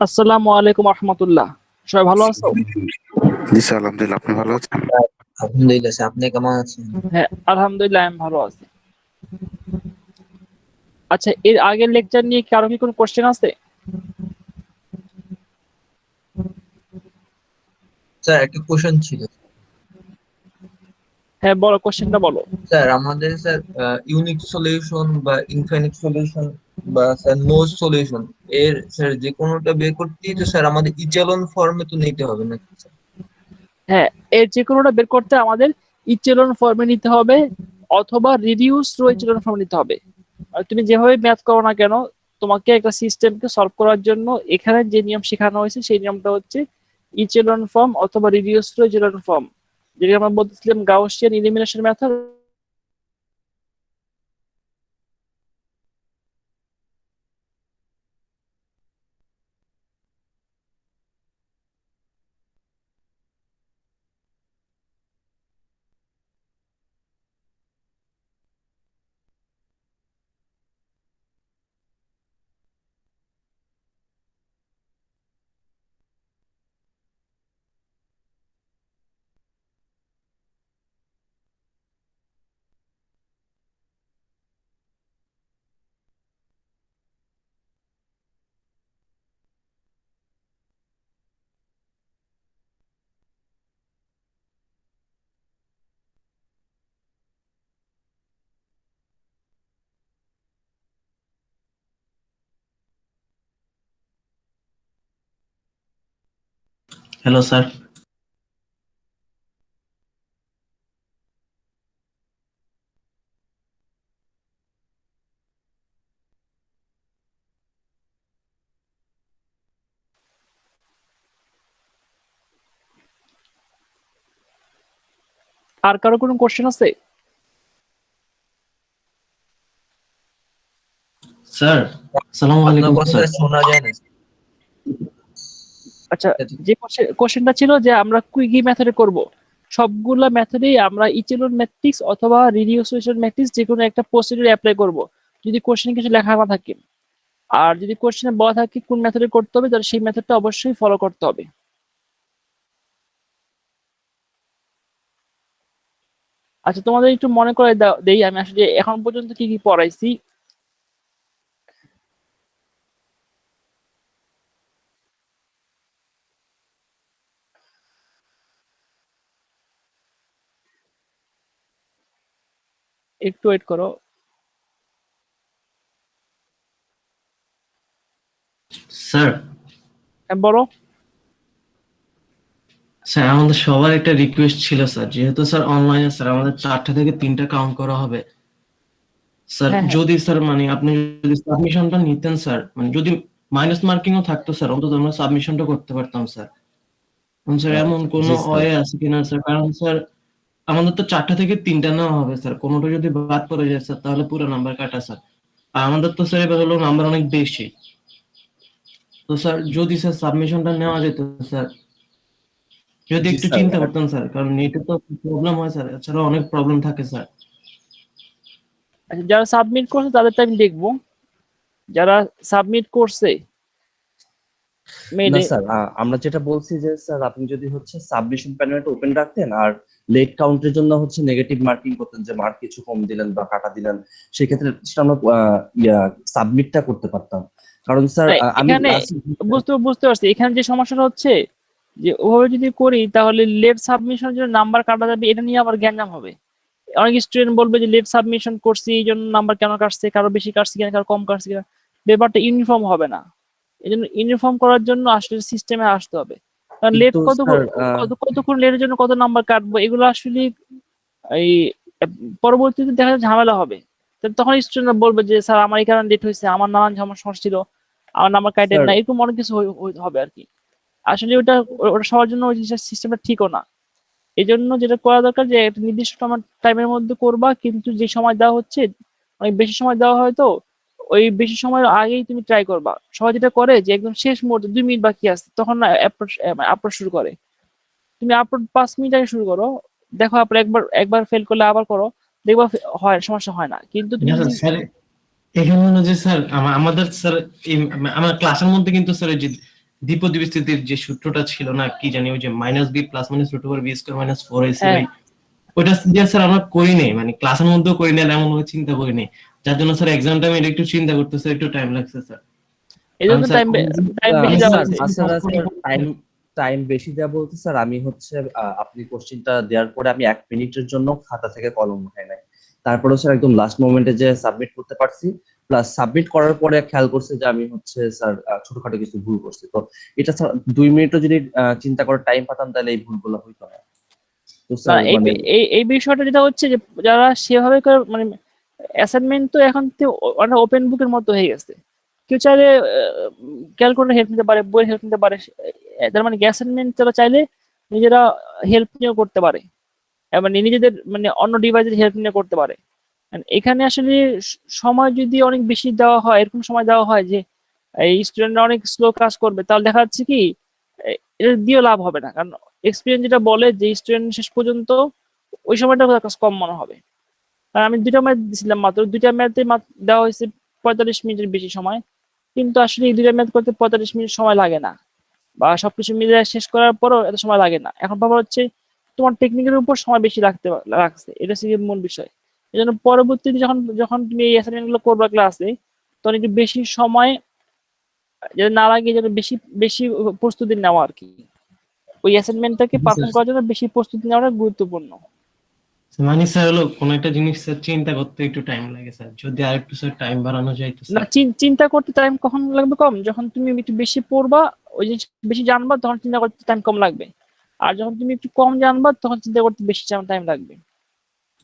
আসসালামু আলাইকুম রহমতুল্লাহ। সবাই ভালো আছো? জি স্যার, আলহামদুলিল্লাহ। আপনি ভালো আছেন? আলহামদুলিল্লাহ স্যার, আপনি কেমন আছেন? হ্যাঁ, আলহামদুলিল্লাহ আমি ভালো আছি। আচ্ছা, এর আগের লেকচার নিয়ে কারো কি কোনো কোশ্চেন আছে? স্যার একটা কোশ্চেন ছিল। হ্যাঁ বলো, কোশ্চেনটা বলো। স্যার আমাদের স্যার ইউনিক সলিউশন বা ইনফাইনাইট সলিউশন বা স্যার নো সলিউশন এর স্যার যে কোনোটা বের করতেই তো স্যার আমাদের ইচেলন ফর্মে তো নিতে হবে নাকি স্যার? হ্যাঁ, এর যে কোনোটা বের করতে আমাদের ইচেলন ফর্মে নিতে হবে অথবা রিডিউস রো ইচেলন ফর্মে নিতে হবে। আর তুমি যেভাবে ম্যাথ করো না কেন, তোমাকে একটা সিস্টেমকে সলভ করার জন্য এখানে যে নিয়ম শেখানো হয়েছে সেই নিয়মটা হচ্ছে ইচেলন ফর্ম অথবা রিডিউস রো ইচেলন ফর্ম, যেটা আমরা বলতেছিলাম Gaussian elimination method. Hello sir. আর কারো কোনো কোশ্চেন আছে? স্যার আসসালামু আপনার আলাইকুম কথা স্যার। শোনা যায় না। আচ্ছা, যে কোশ্চেনটা ছিল যে আমরা কি মেথডে করব, সবগুলা মেথডেই আমরা ইচেলন ম্যাট্রিক্স অথবা রিডিউসেশন ম্যাট্রিক্স যে কোনো একটা প্রসিডিউর অ্যাপ্লাই করব যদি কোশ্চেনে কিছু লেখা না থাকে। আর যদি কোশ্চেনে বলা থাকে কোন মেথডে করতে হবে, তাহলে সেই মেথডটা অবশ্যই ফলো করতে হবে। আচ্ছা, তোমাদের একটু মনে করে দেই আমি আসলে এখন পর্যন্ত কি কি পড়াইছি। একটু ওয়েট করো। স্যার হ্যাঁ, বলো। স্যার আমাদের সবার একটা রিকোয়েস্ট ছিল স্যার, যেহেতু স্যার অনলাইনে স্যার আমাদের 4টা থেকে 3টা কাউন্ট করা হবে স্যার। হ্যাঁ হ্যাঁ, যদি স্যার মানে আপনি যদি সাবমিশনটা নিতেন স্যার, মানে যদি মাইনাস মার্কিংও থাকতো স্যার, অন্তত আমরা সাবমিশনটা করতে পারতাম স্যার। স্যার এমন কোনো জি স্যার। ওয়ে আছে কিনা স্যার? কারণ স্যার আমাদের তো 4টা থেকে 3টা নেওয়া হবে স্যার, কোনোটা যদি বাদ পড়ে যায় স্যার তাহলে পুরো নাম্বার কাটা স্যার। আর আমাদের তো স্যার এবার হলো নাম্বার অনেক বেশি। তো স্যার যদি স্যার সাবমিশনটা নেওয়া যেত স্যার, যদি জি একটু স্যার। চিন্তা করতেন স্যার, কারণ নেটে তো প্রবলেম হয় স্যার, এছাড়া অনেক প্রবলেম থাকে স্যার। আচ্ছা, যারা সাবমিট করছে তাদেরটা আমি দেখবো। যারা সাবমিট করছে না মেইলে। স্যার, আমরা যেটা বলছি যে স্যার আপনি যদি হচ্ছে সাবমিশন প্যানেলটা ওপেন রাখতেন আর লেট কাউন্টের জন্য হচ্ছে নেগেটিভ মার্কিং করতেন, যে মার্ক কিছু কম দিলেন বা কাটা দিলেন, সেক্ষেত্রে সেটা আমরা সাবমিটটা করতে পারতাম। কারণ স্যার আমি এখানে বুঝতে বুঝতে পারছি, এখানে যে সমস্যাটা হচ্ছে যে ওভাবে যদি করি তাহলে লেট সাবমিশনের জন্য নাম্বার কাটা যাবে, এটা নিয়ে আবার গ্যাঞ্জাম হবে। অনেক স্টুডেন্ট বলবে যে লেট সাবমিশন করছি এই জন্য নাম্বার কেন কাটছে, কারো বেশি কাটছে কিনা কারো কম কাটছে কিনা, ব্যাপারটা ইউনিফর্ম হবে না। এই জন্য ইউনিফর্ম করার জন্য আসলে সিস্টেমে আসতে হবে। কারণ লেট কিন্তু কত স্যার কতক্ষণ লেটের জন্য কত নাম্বার কাটবো, এগুলো আসলে এই পরবর্তীতে দেখা যাচ্ছে ঝামেলা হবে। তো তখন স্টুডেন্টরা বলবে যে স্যার আমার এই কারণে লেট হয়েছে, আমার নানান সমস্যা ছিল, আমার নাম্বার কাটেন স্যার না, এরকম অনেক কিছু হবে আর কি। আসলে ওটা ওটা সবার জন্য ওই সিস্টেমটা ঠিকও না। এই জন্য যেটা করা দরকার যে একটা নির্দিষ্ট টাইমের মধ্যে করবা, কিন্তু যে সময় দেওয়া হচ্ছে অনেক বেশি সময় দেওয়া হয়, তো ওই বেশি সময়ের আগেই তুমি ট্রাই করবা। সবাই যেটা করে যে একদম শেষ মুহূর্তে 2 মিনিট বাকি আছে তখন না আপলোড শুরু করে। তুমি আপলোড 5 মিনিট আগে শুরু করো, দেখো আপনি একবার একবার ফেল করলে আবার করো, দেখবা হয় সমস্যা হয় না। কিন্তু তুমি না যদি স্যার, এখানে হলো যে স্যার আমাদের স্যার আমার ক্লাসের মধ্যে কিন্তু স্যার এই যে দ্বিপদী বিস্তৃতির যে সূত্রটা ছিল না, কি জানি, ওই যে -b plus minus root over b square minus 4ac হ্যাঁ। বাই, ওইটা দিয়ে স্যার আমরা করি নাই, মানে ক্লাসের মধ্যেও করি নাই, এমন ভাবে চিন্তা করি নাই, যার জন্য স্যার এক্সাম টাইমে এটা একটু চিন্তা করতে স্যার একটু টাইম লাগছে স্যার। এই জন্য স্যার, টাইম বেশি দেওয়া স্যার হয়েছে। তাছাড়া স্যার টাইম বেশি দেওয়া বলতে স্যার আমি হচ্ছে আপনি কোশ্চেনটা দেওয়ার পরে আমি 1 মিনিটের জন্য খাতা থেকে কলম উঠাই নাই, তারপরেও স্যার একদম লাস্ট মোমেন্টে যে সাবমিট করতে পারছি, প্লাস সাবমিট করার পরে খেয়াল করছি যে আমি হচ্ছে স্যার ছোটখাটো কিছু ভুল করছি। তো এটা স্যার 2 মিনিটও যদি চিন্তা করে টাইম পাতাম তাহলে এই ভুলগুলো হইতো না। তো না, স্যার এই মানে এই এই বিষয়টা যেটা হচ্ছে যে যারা সেভাবে করে মানে অ্যাসাইনমেন্ট তো এখন অনেক ওপেন বুকের মতো হয়ে গেছে, কেউ চাইলে ক্যালকুলেটর হেল্প নিতে পারে, বইয়ের হেল্প নিতে পারে, তার মানে অ্যাসাইনমেন্ট তারা চাইলে নিজেরা হেল্প নিয়েও করতে পারে, মানে নিজেদের মানে অন্য ডিভাইসের হেল্প নিয়ে করতে পারে। And এখানে আসলে সময় যদি অনেক বেশি দেওয়া হয়, এরকম সময় দেওয়া হয় যে এই স্টুডেন্টরা অনেক স্লো কাজ করবে, তাহলে দেখা যাচ্ছে কি এটা দিয়েও লাভ হবে না, কারণ এক্সপিরিয়েন্স যেটা বলে যে স্টুডেন্ট শেষ পর্যন্ত ওই সময়টা কাজ কম মনে হবে। আর আমি 2টা ম্যাথ দিছিলাম, মাত্র 2টা ম্যাথে দেওয়া হয়েছে 45 মিনিটের বেশি সময়, কিন্তু আসলে এই 2টা ম্যাথ করতে 45 মিনিট সময় লাগে না, বা সবকিছু মিলে শেষ করার পরও এত সময় লাগে না। এখন ব্যাপার হচ্ছে তোমার টেকনিকের উপর সময় বেশি রাখছে, এটা হচ্ছে গিয়ে মূল বিষয়। এই জন্য পরবর্তীতে যখন যখন তুমি এই অ্যাসাইনমেন্ট গুলো করবা ক্লাসে, তখন একটু বেশি সময় যেন না লাগে, যেন বেশি বেশি প্রস্তুতি নেওয়া আর কি, ওই অ্যাসাইনমেন্টটাকে পারফর্ম করার জন্য বেশি প্রস্তুতি নেওয়াটা গুরুত্বপূর্ণ। মানে স্যার হলো কোন একটা জিনিস স্যার চিন্তা করতে একটু টাইম লাগে স্যার, যদি আরেকটু স্যার টাইম বাড়ানো যায় তো না, স্যার। চিন্তা করতে টাইম কখন লাগবে কম, যখন তুমি একটু বেশি পড়বা, ওই জিনিস বেশি জানবা, তখন চিন্তা করতে টাইম কম লাগবে। আর যখন তুমি একটু কম জানবা, তখন চিন্তা করতে বেশি টাইম লাগবে।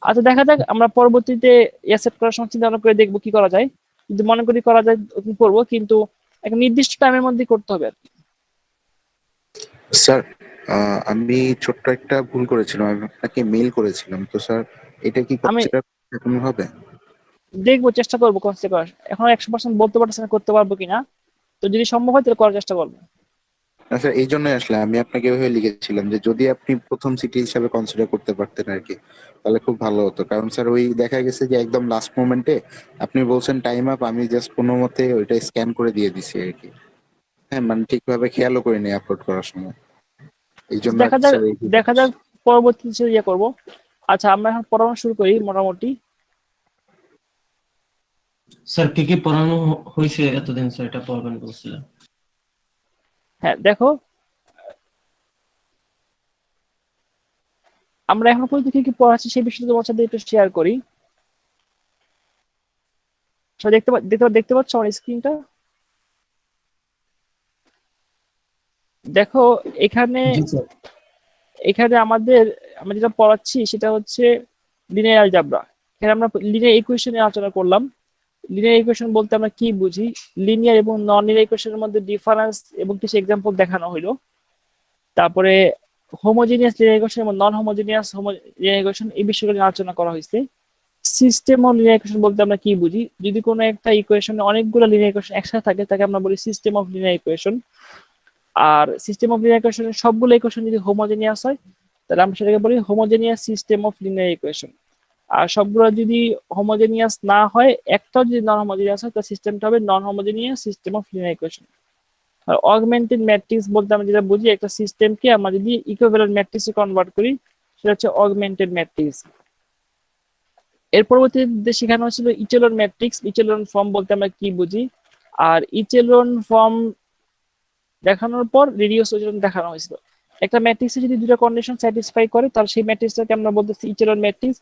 আচ্ছা, দেখা যাক, আমরা পরবর্তীতে অ্যাসেপ্ট করার সময় চিন্তা ভাবনা করে দেখবো কি করা যায়, যদি মনে করি করা যায় করবো, কিন্তু একটা নির্দিষ্ট টাইমের মধ্যে করতে হবে আর কি। স্যার আমি ছোট্ট একটা ভুল করেছিলাম, আমি আপনাকে মেইল করেছিলাম, তো স্যার এটা কি আমি কনসিডার এখন হবে? দেখবো, চেষ্টা করবো কনসিডার করার, এখন 100% বলতে পারতেছি না করতে পারবো কিনা, তো যদি সম্ভব হয় তাহলে করার চেষ্টা করবো। না স্যার, এই জন্যই আসলে আমি আপনাকে ওইভাবে লিখেছিলাম যে যদি আপনি প্রথম সিটি হিসাবে কনসিডার করতে পারতেন আর কি, তাহলে খুব ভালো হতো। কারণ স্যার ওই দেখা গেছে যে একদম লাস্ট মোমেন্টে আপনি বলছেন টাইম আপ, আমি জাস্ট কোনো মতে ওইটা স্ক্যান করে দিয়ে দিছি আর কি। হ্যাঁ, মানে ঠিকভাবে খেয়ালও করিনি আপলোড করার সময়, এই জন্য আর দেখা কি যাক, স্যার এই দেখা যাক পরবর্তীতে ইয়ে করবো। আচ্ছা, আমরা এখন পড়ানো শুরু করি মোটামুটি। স্যার কি কি পড়ানো হয়েছে এতদিন স্যার, এটা পড়বেন বলছিলেন। হ্যাঁ, দেখো, আমরা এখন পর্যন্ত কি কি পড়াচ্ছি সেই বিষয়টা তোমার সাথে একটু শেয়ার করি। সবাই দেখতে পাচ্ছ আমার স্ক্রিনটা? দেখো, এখানে জি স্যার। এখানে আমরা যেটা পড়াচ্ছি সেটা হচ্ছে লিনিয়ার অ্যালজেব্রা। এখানে আমরা লিনিয়ার ইকুয়েশন নিয়ে আলোচনা করলাম। লিনিয়ার ইকুয়েশন বলতে আমরা কি বুঝি, লিনিয়ার এবং নন লিনিয়ার ইকুয়েশনের মধ্যে ডিফারেন্স এবং কিছু এক্সাম্পল দেখানো হলো। তারপরে হোমোজেনিয়াস লিনিয়ার ইকুয়েশন এবং নন হোমোজেনিয়াস লিনিয়ার ইকুয়েশন, এই বিষয়গুলো নিয়ে আলোচনা করা হয়েছে। সিস্টেম অফ লিনিয়ার ইকুয়েশন বলতে আমরা কি বুঝি, যদি কোনো একটা ইকুয়েশনে অনেকগুলো লিনিয়ার ইকুয়েশন একসাথে থাকে তাকে আমরা বলি সিস্টেম অফ লিনিয়ার ইকুয়েশন। আর সিস্টেম অফ লিনিয়ার ইকুয়েশনের সবগুলো ইকুয়েশন যদি হোমোজেনিয়াস হয় তাহলে আমরা সেটাকে বলি homogeneous system of linear equation. আর সবগুলো যদি হোমোজেনিয়াস না হয়, একটাও যদি নন হোমোজেনিয়াস হয়, তাহলে সিস্টেমটা হবে non homogeneous system of linear equation. আর অগমেন্টেড ম্যাট্রিক্স বলতে আমরা যেটা বুঝি, একটা সিস্টেমকে আমরা যদি ইকুইভ্যালেন্ট ম্যাট্রিক্সে কনভার্ট করি সেটা হচ্ছে অগমেন্টেড ম্যাট্রিক্স। এর পরবর্তীতে শেখানো হয়েছিল ইচেলন ম্যাট্রিক্স, ইচেলন ফর্ম বলতে আমরা কি বুঝি। আর ইচেলন ফর্ম দেখানোর পর রেডিয়াস ইচেলন দেখানো হয়েছিল। একটা ম্যাট্রিক্সে যদি দুটো কন্ডিশন স্যাটিসফাই করে তাহলে সেই ম্যাট্রিক্সটাকে আমরা বলতেছি ইচেলন ম্যাট্রিক্স।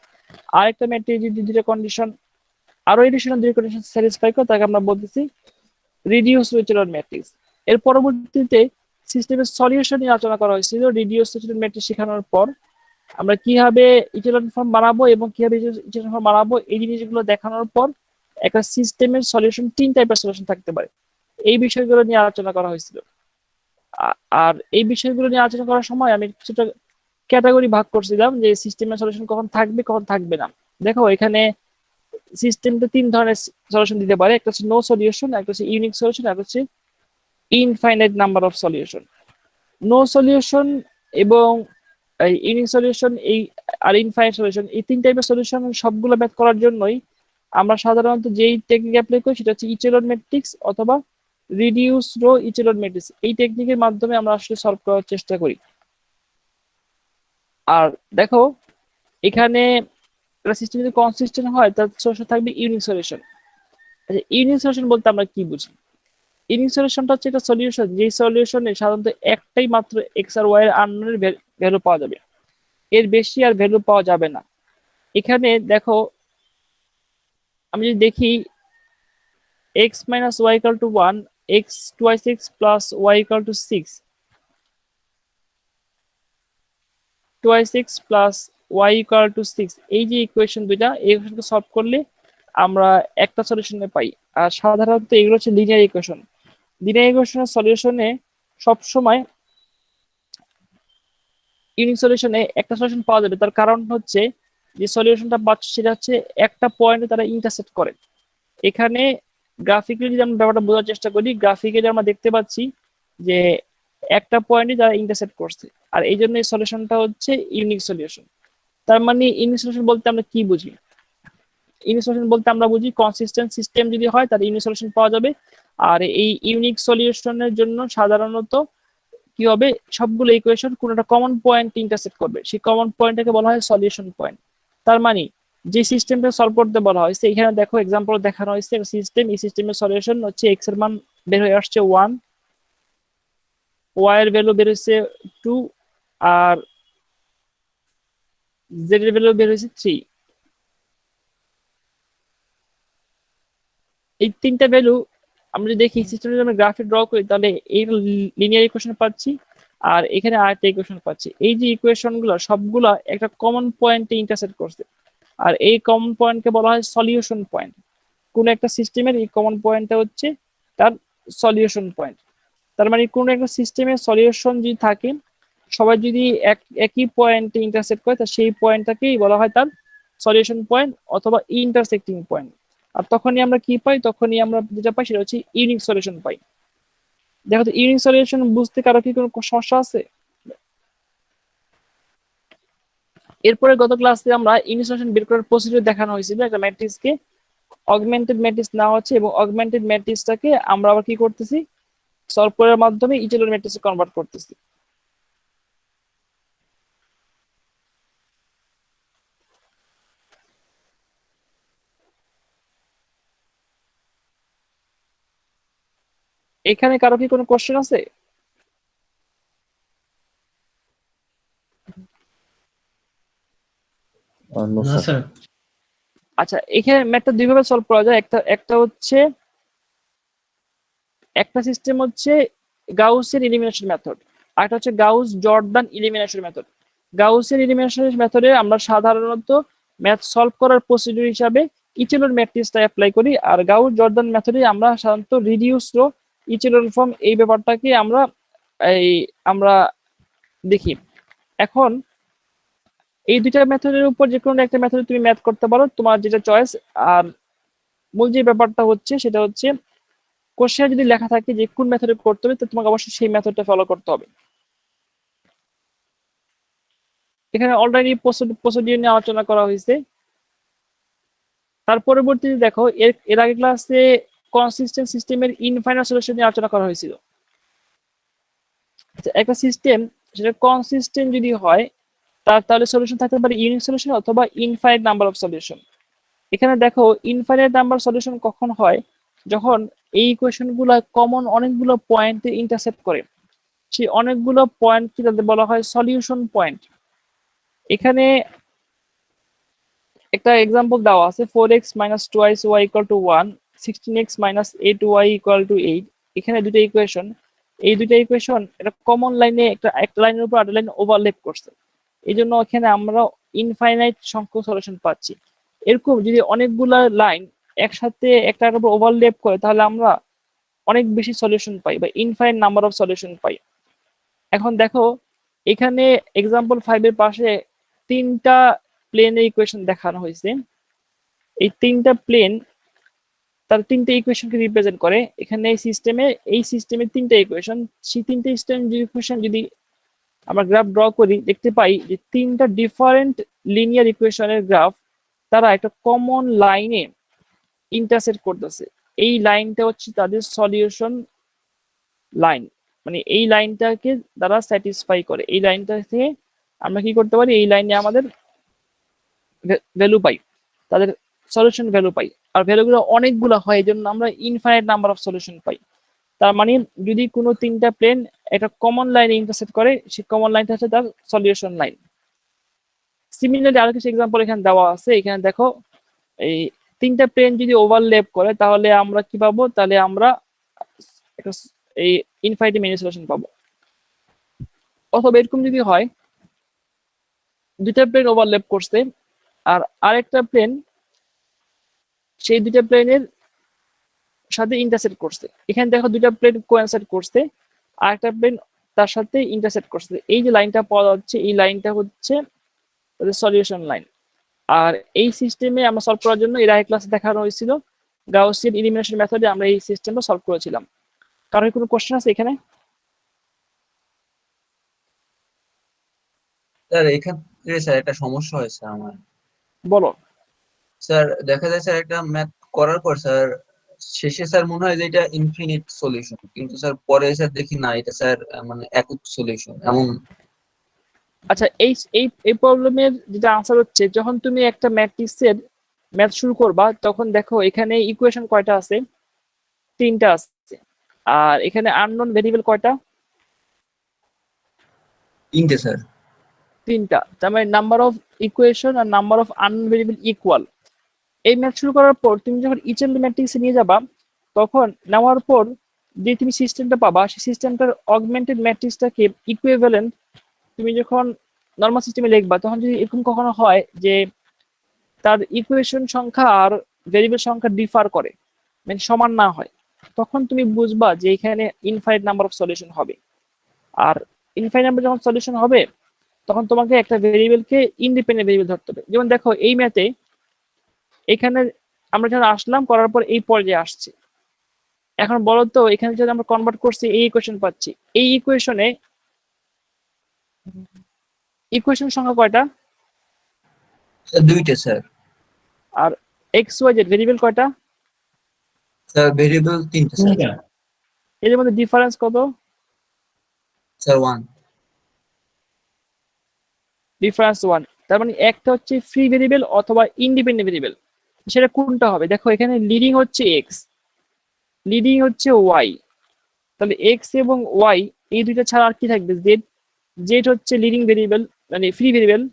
আর একটা ম্যাট্রিক্স যদি দুটো কন্ডিশন, আরো এডিশনাল দুটো কন্ডিশন স্যাটিসফাই করে তাকে আমরা বলতেছি রিডিউস ইচেলন ম্যাট্রিক্স। এর পরবর্তীতে সিস্টেমের সলিউশন নিয়ে আলোচনা করা হয়েছিল। রিডিউস ইচেলন ম্যাট্রিক্স শেখানোর পর আমরা কিভাবে ইচেলন ফর্ম বানাবো এবং কিভাবে ইচেলন ফর্ম বানাবো এই জিনিসগুলো দেখানোর পর একটা সিস্টেমের সলিউশন 3 টাইপের সলিউশন থাকতে পারে, এই বিষয়গুলো নিয়ে আলোচনা করা হয়েছিল। আর এই বিষয়গুলো নিয়ে আলোচনা করার সময় আমি কিছুটা ক্যাটাগরি ভাগ করছিলাম যে সিস্টেমের সলিউশন কখন থাকবে কখন থাকবে না। দেখো, এখানে সিস্টেমটা 3 ধরনের সলিউশন দিতে পারে, একটা হচ্ছে নো সলিউশন, একটা হচ্ছে ইউনিক সলিউশন, একটা হচ্ছে infinite number of solution. No solution এবং ইউনিক সলিউশন আর ইনফাইনাইট সলিউশন, এই 3 টাইপের সলিউশন সবগুলো ম্যাথ করার জন্যই আমরা সাধারণত যেই টেকনিক অ্যাপ্লাই করি সেটা হচ্ছে ইচেলন ম্যাট্রিক্স অথবা রিডিউস রো ইচেলন ম্যাট্রিক্স, এই টেকনিকের মাধ্যমে আমরা আসলে সলভ করার চেষ্টা করি। আর দেখো এখানে একটা সিস্টেম যদি কনসিস্টেন্ট হয় তার সলিউশন থাকবে ইউনিক সলিউশন। আচ্ছা, ইউনিক সলিউশন বলতে আমরা কি বুঝি? ইউনিক সলিউশনটা হচ্ছে একটা সলিউশন যেই সলিউশনে সাধারণত একটাই মাত্র এক্স আর ওয়াই এর আননোনের ভ্যালু পাওয়া যাবে, এর বেশি আর ভ্যালু পাওয়া যাবে না। এখানে দেখো আমি যদি দেখি x minus y equal to 1, x twice x plus y equal to 6, twice x plus y equal to 6, এই যে ইকুয়েশন দুইটা, এই ইকুয়েশনকে সলভ করলে আমরা একটা সলিউশনে পাই। আর সাধারণত এগুলো হচ্ছে লিনিয়ার ইকুয়েশন। লিনিয়ার ইকুয়েশনের সলিউশনে সবসময় ইউনিক সলিউশনে একটা সলিউশন পাওয়া যাবে, তার কারণ হচ্ছে যে সলিউশনটা পাচ্ছে সেটা হচ্ছে একটা পয়েন্টে তারা ইন্টারসেক্ট করে। এখানে গ্রাফিক্যালি যদি আমরা ব্যাপারটা বোঝার চেষ্টা করি, গ্রাফিক্যালি আমরা দেখতে পাচ্ছি যে একটা পয়েন্টে তারা ইন্টারসেক্ট করছে, আর এই জন্য এই সলিউশনটা হচ্ছে ইউনিক সলিউশন। তার মানে ইউনিক সলিউশন বলতে আমরা কি বুঝি? ইউনিক সলিউশন বলতে আমরা বুঝি কনসিস্টেন্ট সিস্টেম যদি হয় তার ইউনিক সলিউশন পাওয়া যাবে। আর এই ইউনিক সলিউশনের জন্য সাধারণত কি হবে, সবগুলো ইকুয়েশন কোন একটা কমন পয়েন্ট ইন্টারসেক্ট করবে, সেই কমন পয়েন্টটাকে বলা হয় সলিউশন পয়েন্ট। তার মানে যে সিস্টেমটা সলভ করতে বলা হয়েছে, এখানে দেখো এক্সাম্পল দেখানো হয়েছে সিস্টেম, এই সিস্টেমের সলিউশন হচ্ছে এক্স এর মান বের হয়ে আসছে 1, ওয়াই এর ভ্যালু বের হয়েছে 2, আর জেড এর ভ্যালু বের হয়েছে 3। এই তিনটা ভ্যালু আমরা যদি দেখি সিস্টেমে যদি আমরা গ্রাফে ড্র করি তাহলে এই লিনিয়ার ইকুয়েশন পাচ্ছি, আর এখানে আরেকটা ইকুয়েশন পাচ্ছি। এই যে ইকুয়েশন গুলো সবগুলা একটা কমন পয়েন্টে ইন্টারসেক্ট করছে, আর এই কমন পয়েন্টকে বলা হয় সলিউশন পয়েন্ট। কোন একটা সিস্টেমের এই কমন পয়েন্টটা হচ্ছে তার সলিউশন পয়েন্ট। তার মানে কোন একটা সিস্টেমের সলিউশন যদি থাকে, সবাই যদি একই পয়েন্টে ইন্টারসেক্ট করে, তা সেই পয়েন্টটাকেই বলা হয় তার সলিউশন পয়েন্ট অথবা ইন্টারসেক্টিং পয়েন্ট। আর তখনই আমরা কি পাই? তখনই আমরা যেটা পাই সেটা হচ্ছে ইউনিক সলিউশন পাই। দেখো তো ইউনিক সলিউশন বুঝতে কারো কি কোনো সমস্যা আছে? এরপরে গত ক্লাসে আমরা ইউনিক সলিউশন বের করার প্রসিডিউর দেখানো হয়েছিল। একটা ম্যাট্রিক্সকে অগমেন্টেড ম্যাট্রিক্স নেওয়া হচ্ছে এবং অগমেন্টেড ম্যাট্রিক্সটাকে আমরা আবার কি করতেছি, সলভ করার মাধ্যমে ইচেলন ম্যাট্রিক্সে কনভার্ট করতেছি। এখানে কারো কি কোনো কোশ্চেন আছে? নো না স্যার। স্যার। আচ্ছা, এখানে ম্যাথটা দুইভাবে সলভ করা যায়। একটা হচ্ছে একটা সিস্টেম হচ্ছে গাউসের এলিমিনেশন মেথড, আর একটা হচ্ছে গাউস জর্দান এলিমিনেশন মেথড। গাউসের এলিমিনেশন মেথডে আমরা সাধারণত ম্যাথ সলভ করার প্রসিডিউর হিসাবে ইচেলন ম্যাট্রিক্সটা অ্যাপ্লাই করি, আর গাউস জর্দান মেথডে আমরা সাধারণত রিডিউস রো ইচেলন ফর্ম এই ব্যাপারটাকে আমরা দেখি। এখন এই দুইটা মেথডের উপর যে কোনো একটা মেথডে তুমি ম্যাথ করতে পারো, তোমার যেটা চয়েস। আর মূল যে ব্যাপারটা হচ্ছে সেটা হচ্ছে কোশ্চেনে যদি লেখা থাকে যে কোন মেথডে করতে হবে, তো তোমাকে অবশ্যই সেই মেথডটা ফলো করতে হবে। এখানে অলরেডি প্রসিডিউর নিয়ে আলোচনা করা হয়েছে। তার পরবর্তীতে দেখো এর আগে ক্লাসে কনসিস্টেন্ট সিস্টেমের ইনফাইনাইট সলিউশন নিয়ে আলোচনা করা হয়েছিল। একটা সিস্টেম সেটা কনসিস্টেন্ট যদি হয় তাহলে সলিউশন থাকতে পারে ইউনিক সলিউশন অথবা ইনফাইনাইট নাম্বার অফ সলিউশন। এখানে দেখো ইনফাইনাইট নাম্বার সলিউশন কখন হয়, যখন এই ইকুয়েশন গুলা কমন অনেকগুলো পয়েন্টে ইন্টারসেক্ট করে। সেই অনেকগুলো পয়েন্ট কি তাদের বলা হয় সলিউশন পয়েন্ট। এখানে একটা এক্সাম্পল দেওয়া আছে 4x minus 2y equal to 1, 16x minus 8y equal to 8। এখানে দুটো ইকুয়েশন, এই দুটো ইকুয়েশন এটা কমন লাইনে একটা লাইনের উপর আরেকটা লাইন ওভারল্যাপ করছে, এই জন্য এখানে আমরা ইনফাইনাইট সংখ্যক সলিউশন পাচ্ছি। এরকম যদি অনেকগুলা লাইন একসাথে একটার উপর ওভারল্যাপ করে তাহলে আমরা অনেক বেশি সলিউশন পাই বা ইনফাইনাইট নাম্বার অফ সলিউশন পাই। এখন দেখো এখানে এক্সাম্পল 5 এর পাশে তিনটা প্লেনের ইকুয়েশন দেখানো হয়েছে। এই তিনটা প্লেন তার তিনটা ইকুয়েশনকে রিপ্রেজেন্ট করে। এখানে এই সিস্টেমে তিনটা ইকুয়েশন, সেই তিনটা ইকুয়েশন যদি আমরা গ্রাফ ড্র করি দেখতে পাই যে তিনটা ডিফারেন্ট লিনিয়ার ইকুয়েশনের গ্রাফ তারা একটা কমন লাইনে ইন্টারসেক্ট করতেছে। এই লাইনটা হচ্ছে তাদের সলিউশন লাইন, মানে এই লাইনটাকে দ্বারা স্যাটিসফাই করে। এই লাইনটা থেকে আমরা কি করতে পারি, এই লাইনে আমাদের ভ্যালু পাই, তাদের সলিউশন ভ্যালু পাই। আর ভ্যালুগুলো অনেকগুলো হয়, এই জন্য আমরা ইনফাইনাইট নাম্বার অফ সলিউশন পাই। তার মানে যদি কোনো তিনটা প্লেন একটা কমন লাইনে ইন্টারসেক্ট করে, সেই কমন লাইনটা হচ্ছে তার সলিউশন লাইন। সিমিলারলি আরো কিছু এক্সাম্পল এখানে দেওয়া আছে। এখানে দেখো, এই তিনটা প্লেন যদি ওভারল্যাপ করে তাহলে আমরা কি পাবো, তাহলে আমরা একটা এই ইনফাইনাইট মেনি সলিউশন পাবো। অথবা এরকম যদি হয়, দুইটা প্লেন ওভারল্যাপ করছে আর আরেকটা প্লেন সেই দুইটা প্লেনের সাথে ইন্টারসেক্ট করছে, এখানে দেখো দুইটা প্লেন কোইনসাইড করছে, আর একটা প্লেন তার সাথে ইন্টারসেক্ট করছে। এই যে লাইনটা পাওয়া যাচ্ছে, এই লাইনটা হচ্ছে সলিউশন লাইন। আর এই সিস্টেমে আমরা সলভ করার জন্য এর আগে ক্লাসে দেখানো হয়েছিল গাউসিয়ান এলিমিনেশন মেথডে আমরা এই সিস্টেমটা সলভ করেছিলাম। কারোর কোনো কোশ্চেন আছে এখানে? স্যার এক্ষেত্রে স্যার একটা সমস্যা হয়েছে আমার। বলো। স্যার দেখা যায় স্যার একটা ম্যাথ করার পর স্যার শেষে স্যার মনে হয় যে এটা ইনফিনিট সলিউশন, কিন্তু স্যার পরে স্যার দেখি না এটা স্যার মানে একক সলিউশন এমন। আচ্ছা, এই এই এই প্রবলেমের যেটা আনসার হচ্ছে, যখন তুমি একটা ম্যাট্রিক্সের ম্যাথ শুরু করবা তখন দেখো এখানে ইকুয়েশন কয়টা আছে, তিনটা আছে। আর এখানে আননোন ভেরিয়েবল কয়টা, তিনটে স্যার। তিনটা। তার মানে নাম্বার অফ ইকুয়েশন আর number of unknown variable equal. এই ম্যাথ শুরু করার পর তুমি যখন ইচেল ম্যাট্রিক্সে নিয়ে যাবা, তখন নেওয়ার পর যে তুমি সিস্টেমটা পাবা, সেই সিস্টেমটার অগমেন্টেড ম্যাট্রিক্সটাকে ইকুইভ্যালেন্ট তুমি যখন নর্মাল সিস্টেমে লিখবা, তখন যদি এরকম কখনো হয় যে তার ইকুয়েশন সংখ্যা আর ভেরিয়েবল সংখ্যা ডিফার করে, মানে সমান না হয়, তখন তুমি বুঝবা যে এখানে ইনফাইনাইট নাম্বার অফ সলিউশন হবে। আর ইনফাইনাইট নাম্বার যখন সলিউশন হবে, তখন তোমাকে একটা ভেরিয়েবলকে ইন্ডিপেন্ডেন্ট ভেরিয়েবল ধরতে হবে। যেমন দেখো এই ম্যাথে এখানে আমরা যখন আসলাম, করার পর এই পর্যায়ে আসছে। এখন বলো তো, এখানে যদি আমরা কনভার্ট করছি, এই ইকুয়েশন পাচ্ছি, এই ইকুয়েশনে ইকুয়েশন সংখ্যা কয়টা, দুইটা স্যার। আর এক্স ওয়াই জেড ভেরিয়েবল কয়টা, স্যার ভেরিয়েবল তিনটে স্যার। এদের মধ্যে ডিফারেন্স কত, স্যার ওয়ান। Difference one. তার মানে একটা হচ্ছে ফ্রি ভেরিয়েবল অথবা ইন্ডিপেন্ডেন্ট ভেরিয়েবল, সেটা কোনটা হবে? দেখো এখানে লিডিং হচ্ছে এক্স, লিডিং হচ্ছে ওয়াই, তাহলে এক্স এবং ওয়াই এই দুইটা ছাড়া আর কি থাকবে, জেড। জেড হচ্ছে লিডিং ভেরিয়েবল, মানে ফ্রি ভেরিয়েবল।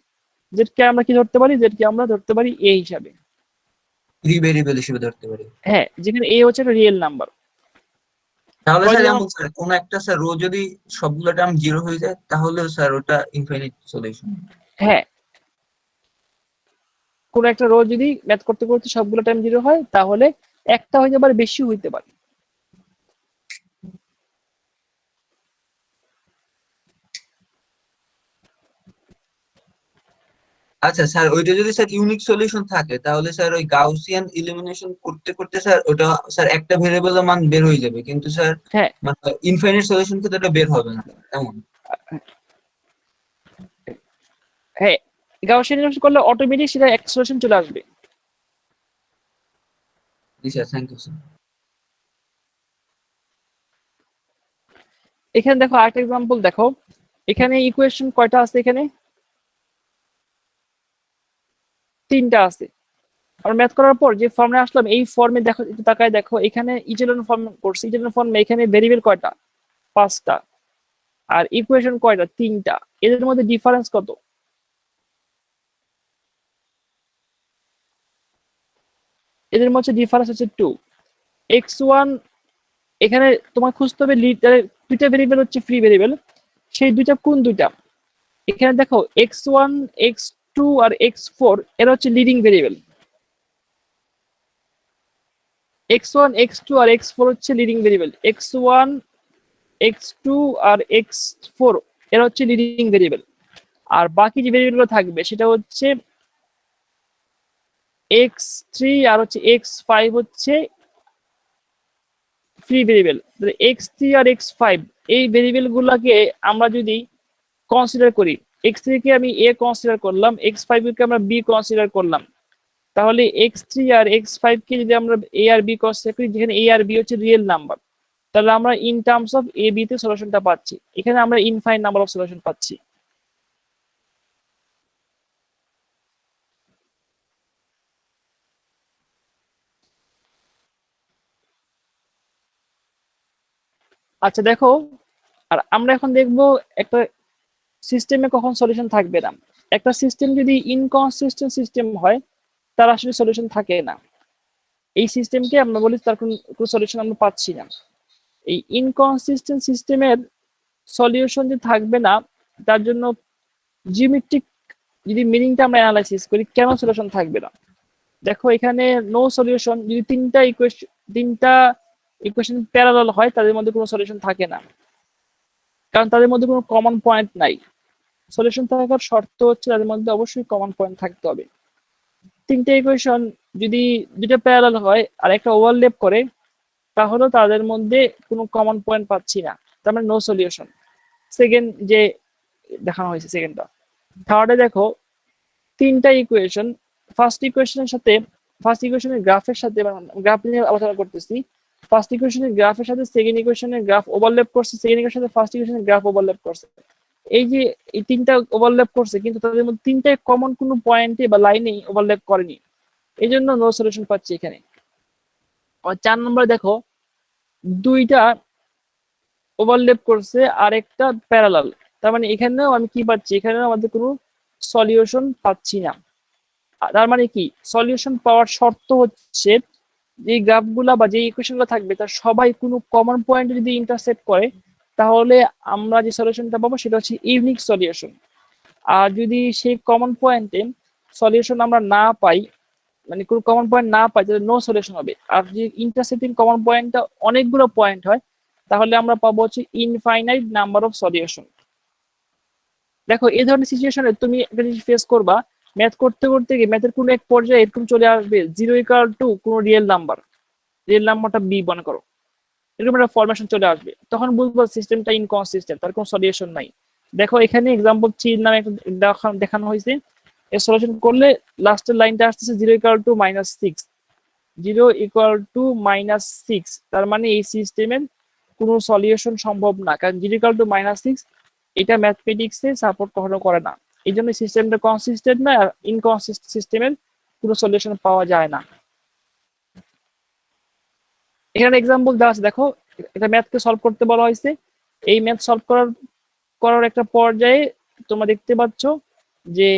জেডকে আমরা কি ধরতে পারি, জেডকে আমরা ধরতে পারি এ হিসাবে। ফ্রি ভেরিয়েবল হিসেবে ধরতে পারি। হ্যাঁ, যেখানে এ হচ্ছে একটা রিয়েল নাম্বার। তাহলে পরে স্যার যেমন- এমন স্যার কোন একটা স্যার রো যদি সবগুলো টার্ম জিরো হয়ে যায় তাহলে স্যার ওটা ইনফিনিট সলিউশন। হ্যাঁ, কোন একটা রো যদি ম্যাথ করতে করতে সবগুলো টাইম জিরো হয়, তাহলে একটা হইতে পারে, বেশি হইতে পারে। আচ্ছা স্যার, ওইটা যদি স্যার ইউনিক সলিউশন থাকে তাহলে স্যার ওই গাউসিয়ান এলিমিনেশন করতে করতে স্যার ওটা স্যার একটা ভেরিয়েবলের মান বের হয়ে যাবে, কিন্তু স্যার হ্যাঁ, মানে ইনফিনিট সলিউশন ক্ষেত্রে এটা বের হবে না এমন। হ্যাঁ, গাউসিয়ান এলিমিনেশন করলে অটোমেটিক সেটা একটা সলিউশন চলে আসবে। জি স্যার, থ্যাংক ইউ স্যার। এখানে দেখো আরেকটা এক্সাম্পল দেখো, এখানে ইকুয়েশন কয়টা আছে, এখানে তিনটা আছে। আমরা ম্যাথ করার পর যে ফর্মে আসলাম, এই ফর্মে দেখো, একটু তাকায় দেখো, এখানে ইচেলন ফর্ম করছি, ইচেলন ফর্মে এখানে ভেরিয়েবল কয়টা, পাঁচটা, আর ইকুয়েশন কয়টা, তিনটা। এদের মধ্যে ডিফারেন্স কত, এদের মধ্যে ডিফারেন্স হচ্ছে 2 x1। এখানে তোমার খুঁজতে হবে দুইটা ভেরিয়েবল হচ্ছে ফ্রি ভেরিয়েবল, সেই দুইটা কোন দুইটা। এখানে দেখো x1 x2 আর x4 এরা হচ্ছে লিডিং ভেরিয়েবল, x1 x2 আর x4 হচ্ছে লিডিং ভেরিয়েবল, x1 x2 আর x4 এরা হচ্ছে লিডিং ভেরিয়েবল। আর বাকি যে ভেরিয়েবলগুলো থাকবে সেটা হচ্ছে x3 আর হচ্ছে x5 হচ্ছে ফ্রি ভেরিয়েবল। x3 আর x5 এই ভেরিয়েবল গুলাকে আমরা যদি কনসিডার করি, x3 কে আমি a কনসিডার করলাম, x5 কে আমরা b কনসিডার করলাম, তাহলে x3 আর x5 কে যদি আমরা a আর b কনসিডার করি, যেখানে a আর b হচ্ছে রিয়েল নাম্বার, তাহলে আমরা in terms of A B তে সলিউশনটা পাচ্ছি, এখানে আমরা ইনফাইনাইট নাম্বার অফ সলিউশন পাচ্ছি। আচ্ছা দেখো, আর আমরা এখন দেখবো একটা সিস্টেমে কখন সলিউশন থাকবে না। একটা সিস্টেম যদি ইনকনসিস্টেন্ট সিস্টেম হয় তার আসলে সলিউশন থাকে না। এই সিস্টেমকে আমরা বলি তার কোনো সলিউশন আমরা পাচ্ছি না। এই ইনকনসিস্টেন্ট সিস্টেমের সলিউশন যে থাকবে না, তার জন্য জিওমেট্রিক যদি মিনিংটা আমরা অ্যানালাইসিস করি কেন সলিউশন থাকবে না। দেখো এখানে নো সলিউশন, যদি তিনটা ইকুয়েশন প্যারালাল হয় তাদের মধ্যে কোনো সলিউশন থাকে না, কারণ তাদের মধ্যে কোনো কমন পয়েন্ট নাই। সলিউশন থাকার শর্ত হচ্ছে তাদের মধ্যে অবশ্যই কমন পয়েন্ট থাকতে হবে। তিনটে ইকুয়েশন যদি দুটো প্যারালাল হয় আর একটা ওভারল্যাপ করে, তাহলে তাদের মধ্যে কোনো কমন পয়েন্ট পাচ্ছি না, তার মানে নো সলিউশন। সেকেন্ড যে দেখানো হয়েছে সেকেন্ডটা। থার্ডে দেখো তিনটা ইকুয়েশন, ফার্স্ট ইকুয়েশনের গ্রাফের সাথে, গ্রাফ নিয়ে আলোচনা করতেছি। ফার্স্ট ইকুয়েশনের গ্রাফের সাথে সেকেন্ড ইকুয়েশনের গ্রাফ ওভারল্যাপ করছে, সেকেন্ড ইকুয়েশনের সাথে ফার্স্ট ইকুয়েশনের গ্রাফ ওভারল্যাপ করছে। এই যে এই তিনটা ওভারল্যাপ করছে, কিন্তু তাদের মধ্যে তিনটায় কমন কোনো পয়েন্টে বা লাইনেই ওভারল্যাপ করেনি, এই জন্য নো সলিউশন পাচ্ছি এখানে। আর 4 নম্বর দেখো দুইটা ওভারল্যাপ করছে আর একটা প্যারালাল, তার মানে এখানেও আমি কি পাচ্ছি, এখানেও আমাদের কোনো সলিউশন পাচ্ছি না। তার মানে কি, সলিউশন পাওয়ার শর্ত হচ্ছে যে গ্রাফগুলা বা যে ইকুয়েশনগুলো থাকবে তার সবাই কোনো কমন পয়েন্ট যদি ইন্টারসেক্ট করে, তাহলে আমরা যে সলিউশনটা পাবো সেটা হচ্ছে ইউনিক সলিউশন। আর যদি সেই কমন পয়েন্টে সলিউশন আমরা না পাই, মানে কোনো কমন পয়েন্ট না পাই, তাহলে নো সলিউশন হবে। আর যদি ইন্টারসেক্টিং কমন পয়েন্টটা অনেকগুলো পয়েন্ট হয়, তাহলে আমরা পাবো হচ্ছে ইনফাইনাইট নাম্বার অফ সলিউশন। দেখো এই ধরনের সিচুয়েশনে তুমি একটা জিনিস ফেস করবা, ম্যাথ করতে করতে গিয়ে ম্যাথের কোনো এক পর্যায়ে এরকম চলে আসবে 0 = কোনো রিয়েল নাম্বারটা বি মনে করো, এরকম একটা ফরমেশন চলে আসবে, তখন বুঝবো সিস্টেমটা ইনকনসিস্টেন্ট, তার কোনো সলিউশন নাই। দেখো এখানে এক্সাম্পল 3 নামে একটা দেখানো হয়েছে, এর সলিউশন করলে লাস্টের লাইনটা আসতেছে 0 = -6, 0 = তার মানে এই সিস্টেমের কোনো সলিউশন সম্ভব না, কারণ 0 = -6 এটা ম্যাথমেটিক্সে সাপোর্ট কখনো করে না। এই জন্য সিস্টেমটা কনসিস্টেন্ট না, আর ইনকনসিস্টেন্ট সিস্টেমের কোনো সলিউশন পাওয়া যায় না। এখানে এক্সাম্পল দেওয়া আছে, দেখো এটা ম্যাথকে সলভ করতে বলা হয়েছে। এই ম্যাথ সলভ করার একটা পর্যায়ে তোমরা দেখতে পাচ্ছ যে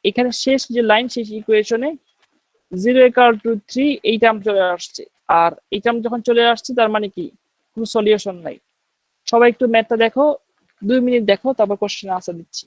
এখানে শেষ যে লাইন, শেষ ইকুয়েশনে 0 = 3 এই টার্ম চলে আসছে, আর এই টার্ম যখন চলে আসছে তার মানে কি, কোনো সলিউশন নাই। সবাই একটু ম্যাথটা দেখো, 2 মিনিট দেখো, তারপর কোশ্চেন আনসার দিচ্ছি।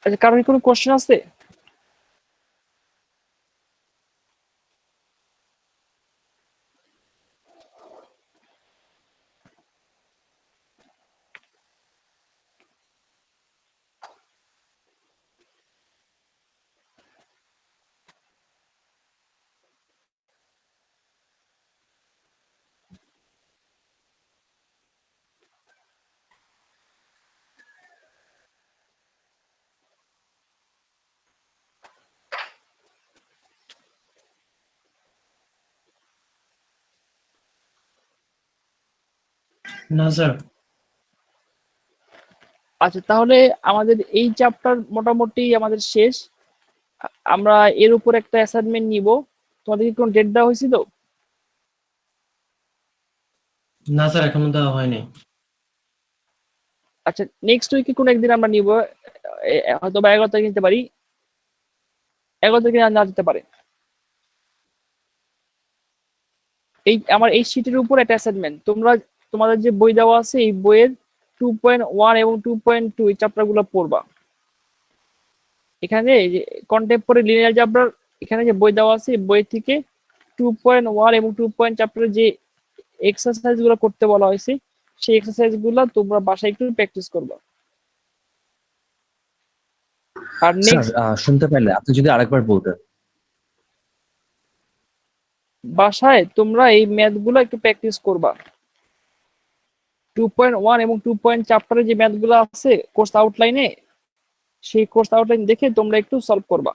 আচ্ছা, কারোর কি কোনো কোশ্চেন আছে? না স্যার। আচ্ছা, তাহলে আমাদের এই চ্যাপ্টার মোটামুটি আমাদের শেষ। আমরা এর উপর একটা অ্যাসাইনমেন্ট নিব। তোমাদের কি কোনো ডেট দেওয়া হয়েছিল? না স্যার, এখনো দেওয়া হয়নি। আচ্ছা, নেক্সট উইকে কোনো একদিন আমরা নিব, হয়তো বা 11 তারিখ নিতে পারি, 11 তারিখে না যেতে পারে। আমার এই শীটের উপর একটা অ্যাসাইনমেন্ট, তোমাদের যে বই দেওয়া আছে এই বইয়ের 2.1 এবং 2.2 এই চ্যাপ্টার গুলো পড়বা। এখানে যে কন্টেম্পোরারি লিনিয়ার অ্যালজেব্রার এখানে যে বই দেওয়া আছে এই বই থেকে 2.1 এবং 2. চ্যাপ্টারে যে এক্সারসাইজ গুলো করতে বলা হয়েছে সেই এক্সারসাইজ গুলো তোমরা বাসায় একটু প্র্যাকটিস করবা। আর স্যার নেক্সট শুনতে পাইলে আপনি যদি আরেকবার বলতেন। বাসায় তোমরা এই ম্যাথ গুলো একটু প্র্যাকটিস করবা। 2.1 এবং 2. চ্যাপ্টারে যে ম্যাথ গুলো আছে কোর্স আউটলাইনে, সেই কোর্স আউটলাইন দেখে তোমরা একটু সলভ করবা।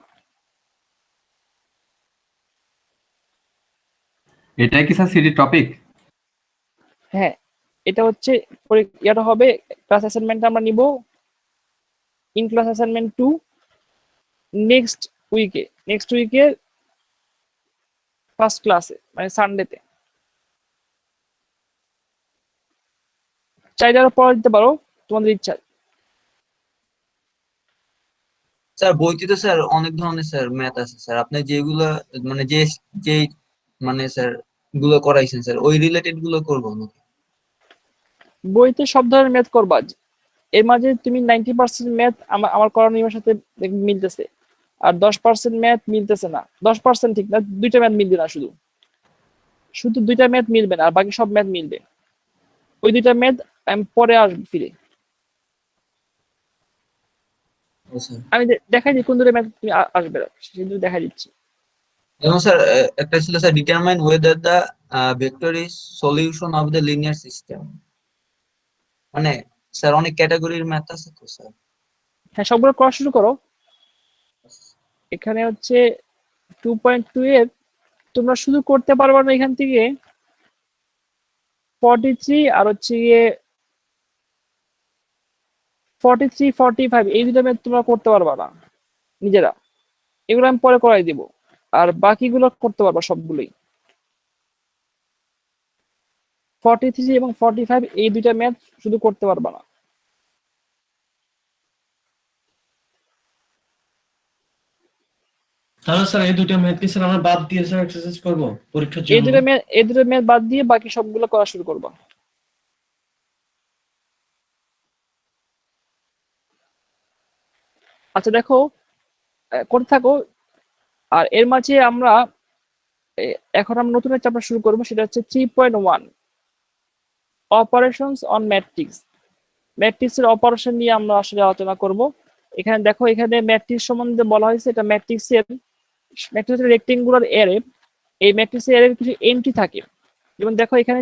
এটাই কি স্যার সিডি টপিক? হ্যাঁ, এটা হচ্ছে এটা হবে ক্লাস অ্যাসাইনমেন্ট আমরা নিব ইন ক্লাস অ্যাসাইনমেন্ট 2 নেক্সট উইকে ফার্স্ট ক্লাসে, মানে সানডেতে। চাইলে আরো পড়া দিতে পারো তোমাদের ইচ্ছা। স্যার বইতে তো স্যার অনেক ধরনের স্যার ম্যাথ আছে স্যার, আপনি যেগুলো মানে যে মানে স্যার গুলো করাইছেন স্যার ওই রিলেটেড গুলো করবো নাকি? বইতে সব ধরনের ম্যাথ করবা, এর মাঝে তুমি 90% ম্যাথ আমার করানো নিয়মের সাথে মিলতেছে, আর 10% ম্যাথ মিলতেছে না। 10% ঠিক না, দুইটা ম্যাথ মিলবে না, শুধু দুইটা ম্যাথ মিলবে না, আর বাকি সব ম্যাথ মিলবে। ওই দুইটা ম্যাথ আমি পরে আসবো ফিরে। ও স্যার, আমি দেখাই দিই কোন দুটো ম্যাথ তুমি আসবে, সেগুলো দেখাই দিচ্ছি। যেমন স্যার একটা ছিল sir determine whether the vector is solution of the linear system, মানে স্যার অনেক ক্যাটাগরির ম্যাথ আছে তো স্যার। হ্যাঁ, সবগুলো করা শুরু করো। এখানে হচ্ছে 2.2 এর তোমরা শুধু করতে পারবা না এখান থেকে 43 আর হচ্ছে গিয়ে 43, 45 এই দুটো ম্যাথ তোমরা করতে পারবা না নিজেরা, এগুলো আমি পরে করাই দিব। আর বাকিগুলো করতে পারবা সবগুলোই। 43 এবং 45 এই দুইটা ম্যাথ শুধু করতে পারবা না। তাহলে স্যার এই দুটো ম্যাথ কি স্যার আমরা বাদ দিয়ে স্যার এক্সারসাইজ করবো পরীক্ষার এই জন্য? দুটো ম্যাথ বাদ দিয়ে বাকি সবগুলো করা শুরু করবা। আচ্ছা দেখো, করতে থাকো। আর এর মাঝে আমরা এখন আমরা নতুন একটা চ্যাপ্টার শুরু করবো, সেটা হচ্ছে 3.1 অপারেশনস অন ম্যাট্রিক্স। ম্যাট্রিক্সের অপারেশন নিয়ে আমরা আসলে আলোচনা করব। এখানে দেখো, এখানে ম্যাট্রিক্স সম্বন্ধে বলা হয়েছে এটা ম্যাট্রিক্সের রেক্টেঙ্গুলার অ্যারে। এই ম্যাট্রিক্সের অ্যারের কিছু এন্ট্রি থাকে। যেমন দেখো এখানে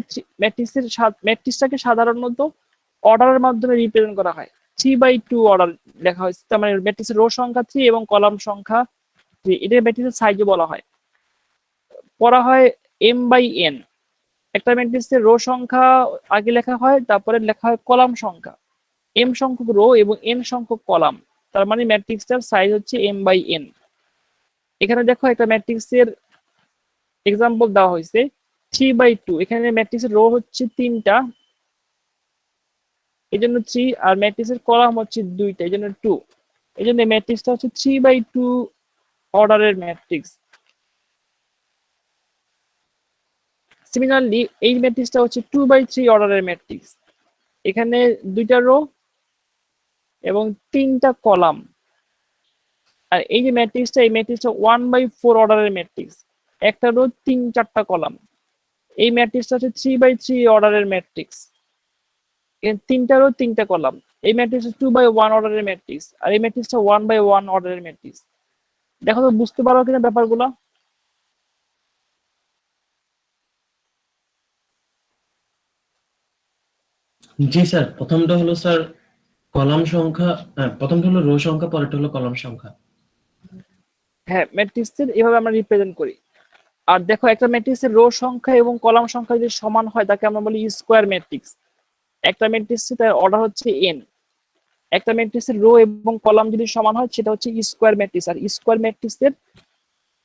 ম্যাট্রিক্সটাকে সাধারণত অর্ডারের মাধ্যমে রিপ্রেজেন্ট করা হয়। 3/2 অর্ডার লেখা হয়েছে, তার মানে ম্যাট্রিক্সের রো সংখ্যা 3 এবং কলাম সংখ্যা 3। এটা ম্যাট্রিক্সের সাইজও বলা হয়। পড়া হয় m/n। একটা ম্যাট্রিক্সের রো সংখ্যা আগে লেখা হয়, তারপরে লেখা হয় কলাম সংখ্যা। m সংখ্যক রো এবং n সংখ্যক কলাম, তার মানে ম্যাট্রিক্সটার সাইজ হচ্ছে m/n। এখানে দেখো একটা ম্যাট্রিক্সের এক্সাম্পল দেওয়া হয়েছে 3/2। এখানে ম্যাট্রিক্সের রো হচ্ছে 3টা, এই জন্য 3, আর ম্যাট্রিক্সের কলাম হচ্ছে 2টা, এই জন্য 2। এই জন্য ম্যাট্রিক্সটা হচ্ছে 3/2 অর্ডারের ম্যাট্রিক্স। সিমিলারলি এই ম্যাট্রিক্সটা হচ্ছে 2/3 অর্ডারের ম্যাট্রিক্স। এখানে 2টা রো এবং 3টা কলাম। আর এই যে ম্যাট্রিক্সটা, এই ম্যাট্রিক্সটা 1/4 অর্ডারের ম্যাট্রিক্স, একটা রো 3-4টা কলাম। এই ম্যাট্রিক্সটা হচ্ছে 3/3 অর্ডারের ম্যাট্রিক্স, এখানে 3টা রো 3টা কলাম। এই ম্যাট্রিক্সটা 2/1 অর্ডারের ম্যাট্রিক্স, আর এই ম্যাট্রিক্সটা 1/1 অর্ডারের ম্যাট্রিক্স। দেখো তো বুঝতে পারো কিনা ব্যাপারগুলো। জি স্যার, প্রথমটা হলো স্যার কলাম সংখ্যা, প্রথমটা হলো রো সংখ্যা, পরেরটা হলো কলাম সংখ্যা। হ্যাঁ, ম্যাট্রিক্সের এভাবে আমরা রিপ্রেজেন্ট করি। আর দেখো একটা ম্যাট্রিক্সের রো সংখ্যা এবং কলাম সংখ্যা যদি সমান হয় তাকে আমরা বলি স্কোয়ার ম্যাট্রিক্স। একটা ম্যাট্রিক্সে তার অর্ডার হচ্ছে n, একটা ম্যাট্রিক্সের রো এবং কলাম যদি সমান হয় সেটা হচ্ছে স্কোয়ার ম্যাট্রিক্স, আর স্কোয়ার ম্যাট্রিক্সের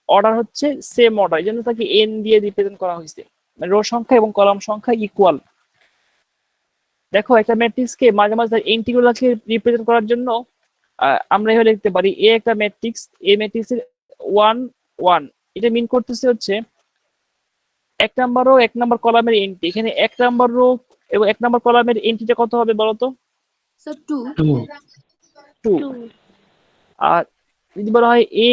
অর্ডার হচ্ছে সেম অর্ডার, এই জন্য তাকে n দিয়ে রিপ্রেজেন্ট করা হয়েছে, মানে রো সংখ্যা এবং কলাম সংখ্যা ইকুয়াল। দেখো একটা ম্যাট্রিক্সকে মাঝে মাঝে ইন্টিগ্রালকে রিপ্রেজেন্ট করার জন্য আমরা এভাবে লিখতে পারি এ একটা ম্যাট্রিক্স, এ ম্যাট্রিক্সের 1 1, এটা মিন করতেছে হচ্ছে এক নাম্বার রো এক নাম্বার কলামের এন্ট্রি, এখানে এক নাম্বার রো এবং এক নাম্বার কলামের এন্ট্রিটা কত হবে বলতো? স্যার 2 2। আর যদি বলা হয় এ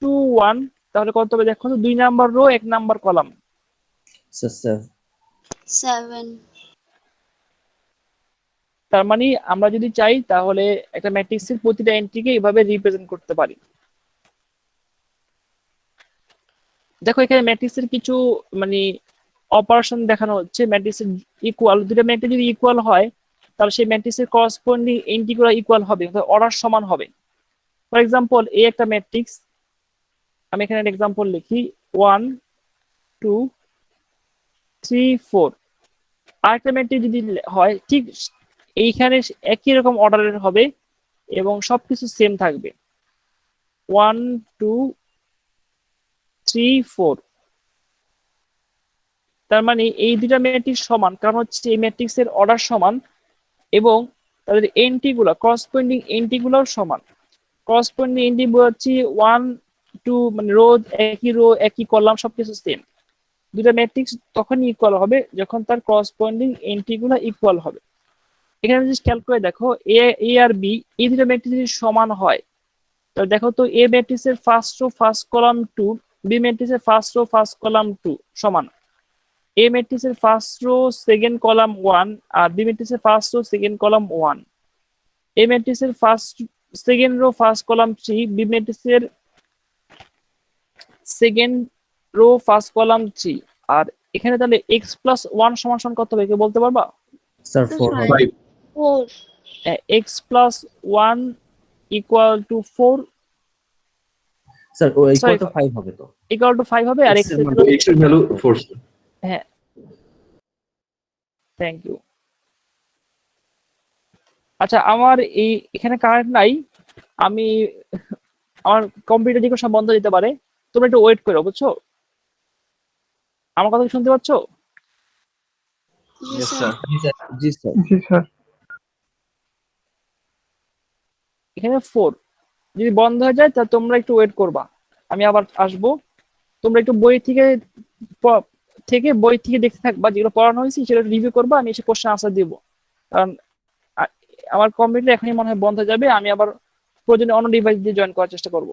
2 1, তাহলে কত হবে দেখো তো, 2 number rho 1 number column. Sir 7 তার মানে আমরা যদি চাই তাহলে একটা ম্যাট্রিক্সের প্রতিটা এন্ট্রিকে এইভাবে রিপ্রেজেন্ট করতে পারি। দেখো এখানে ম্যাট্রিক্সের কিছু মানে অপারেশন দেখানো হচ্ছে, ম্যাট্রিক্সের ইকুয়াল, দুটো ম্যাট্রিক্স যদি ইকুয়াল হয় তাহলে সেই ম্যাট্রিক্সের করসপন্ডিং এন্ট্রিগুলো ইকুয়াল হবে, অর্ডার সমান হবে। ফর এক্সাম্পল এ একটা ম্যাট্রিক্স, আমি এখানে একটা এক্সাম্পল লিখি 1 2 3 4। আরেকটা ম্যাট্রিক্স যদি হয় ঠিক এইখানে একই রকম অর্ডারের হবে এবং সবকিছু সেম থাকবে 1 2 3 4। তার মানে এই দুটা ম্যাট্রিক্স সমান, কারণ হচ্ছে এই ম্যাট্রিক্সের অর্ডার সমান এবং তাদের এন্ট্রি গুলা করসপন্ডিং এন্ট্রি গুলাও সমান। করসপন্ডিং এন্ট্রি হচ্ছে 1 2, মানে রো একই, রো একই, কলাম সবকিছু সেম। দুটা ম্যাট্রিক্স তখনই ইকুয়াল হবে যখন তার করসপন্ডিং এন্ট্রি গুলা ইকুয়াল হবে। এখানে যদি খেয়াল করে দেখো এ এ আর বি এই দুটো ম্যাট্রিক্স যদি সমান হয় তাহলে দেখো তো এ ম্যাট্রিক্সের first row first column 2, B ম্যাট্রিক্সের ফার্স্ট রো ফার্স্ট কলাম 2 সমান, এ ম্যাট্রিক্সের ফার্স্ট রো সেকেন্ড কলাম 1 আর বি ম্যাট্রিক্সের first row second column 1, A ম্যাট্রিক্সের first second row first column 3, B ম্যাট্রিক্সের সেকেন্ড রো ফার্স্ট কলাম 3। আর এখানে তাহলে এক্স প্লাস 1 সমান সমান কত হবে কেউ বলতে পারবা? স্যার 4 হবে। 4 X plus 1 equal to 4, sir ও ইকুয়াল Sorry, টু 5 হবে তো। ইকুয়াল টু 5 হবে, আর X এক্স এর এর মান x এর ভ্যালু 4 হ্যাঁ, থ্যাংক ইউ। আচ্ছা আমার এই এখানে কারেন্ট নাই, আমি আমার কম্পিউটার যে কোনো সময় বন্ধ দিতে পারে, তোমরা একটু ওয়েট করো বুঝছো? আমার কথা কি শুনতে পাচ্ছ? জি স্যার জি স্যার। জি স্যার। এখানে 4 যদি বন্ধ হয়ে যায় তা তোমরা একটু ওয়েট করবা, আমি আবার আসবো। তোমরা একটু বই থেকে বই থেকে দেখতে থাকবা, যেগুলো পড়ানো হয়েছে সেটা রিভিউ করবা, আমি এসে কোশ্চেন আনসার দিব। কারণ আমার কম্পিউটার এখনই মনে হয় বন্ধ হয়ে যাবে, আমি আবার প্রয়োজনে অন্য ডিভাইস দিয়ে জয়েন করার চেষ্টা করব।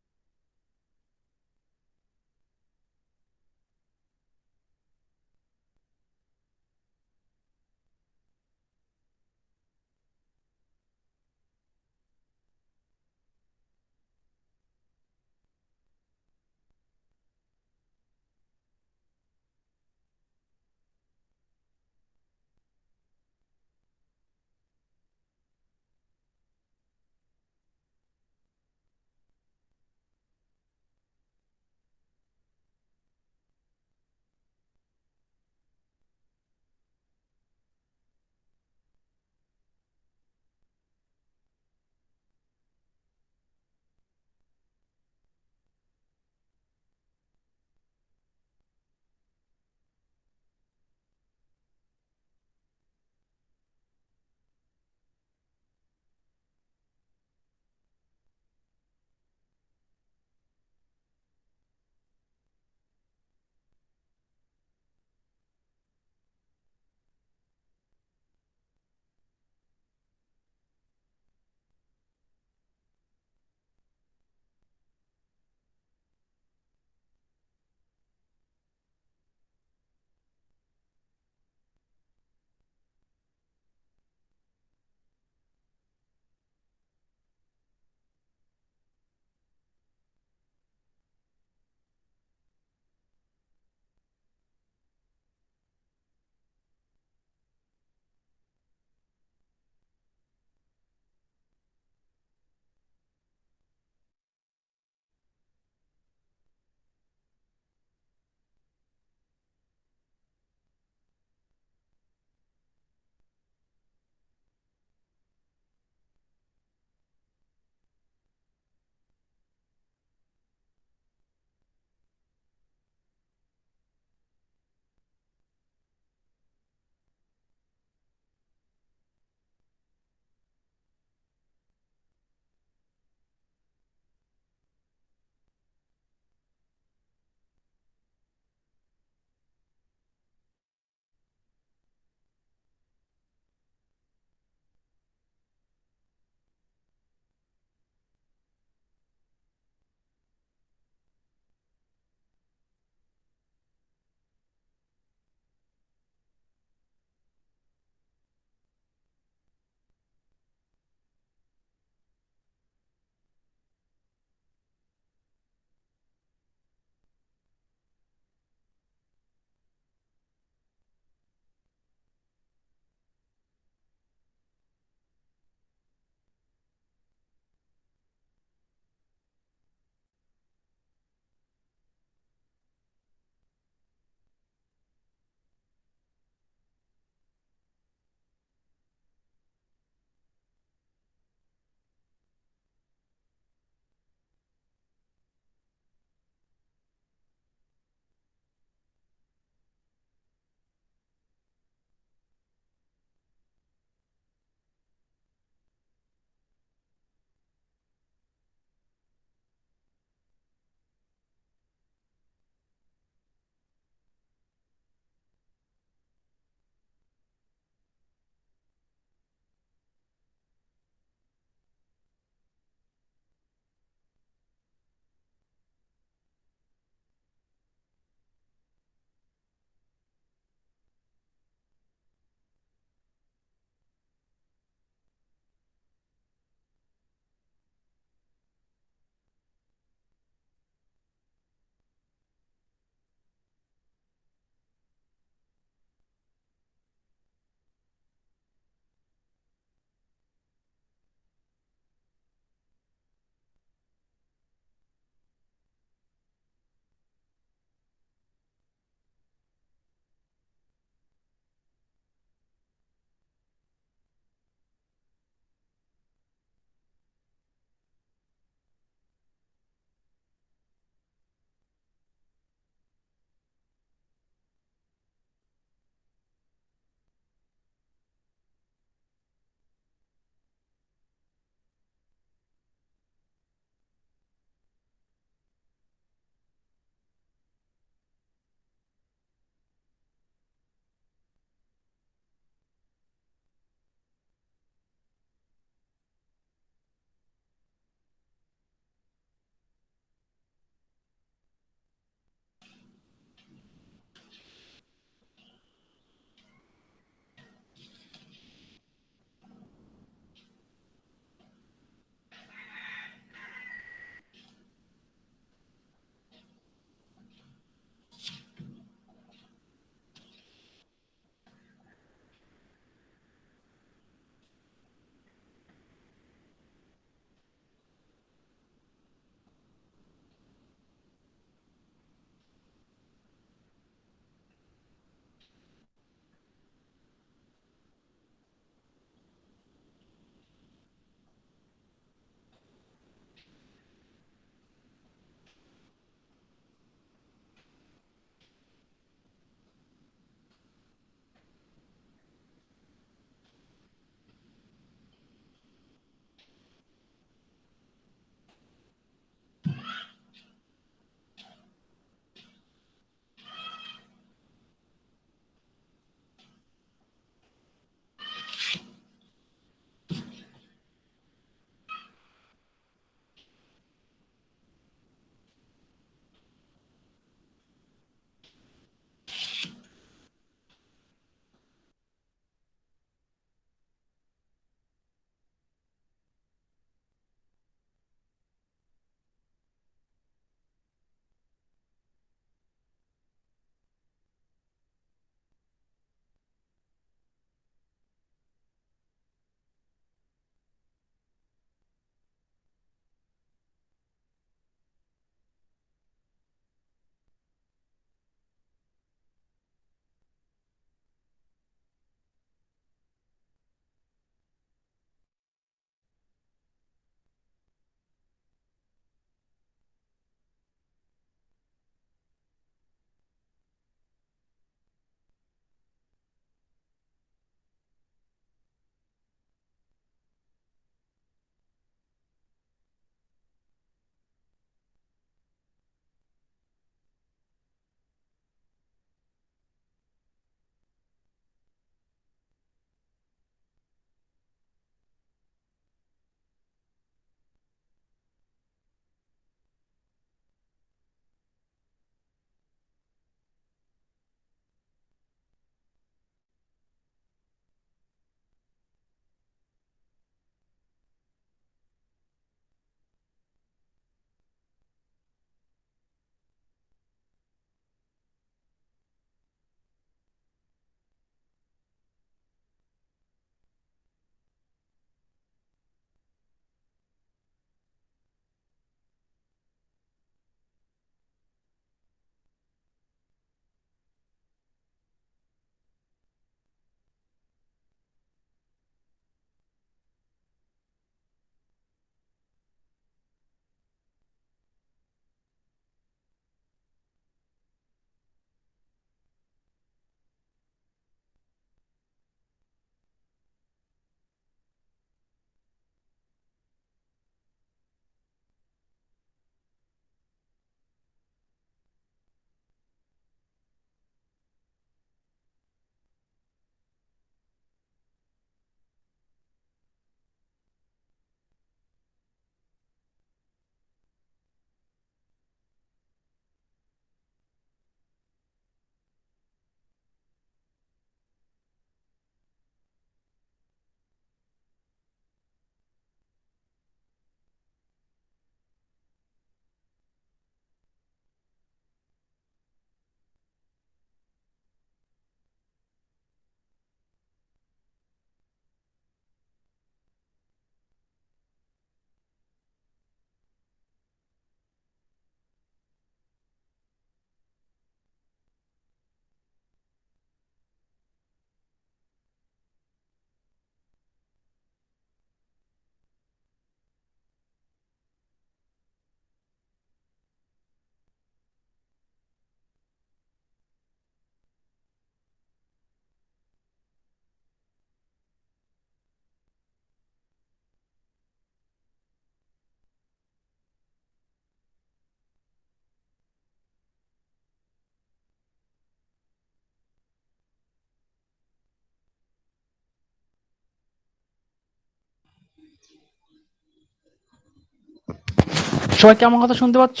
সবাই কি আমার কথা শুনতে পাচ্ছ?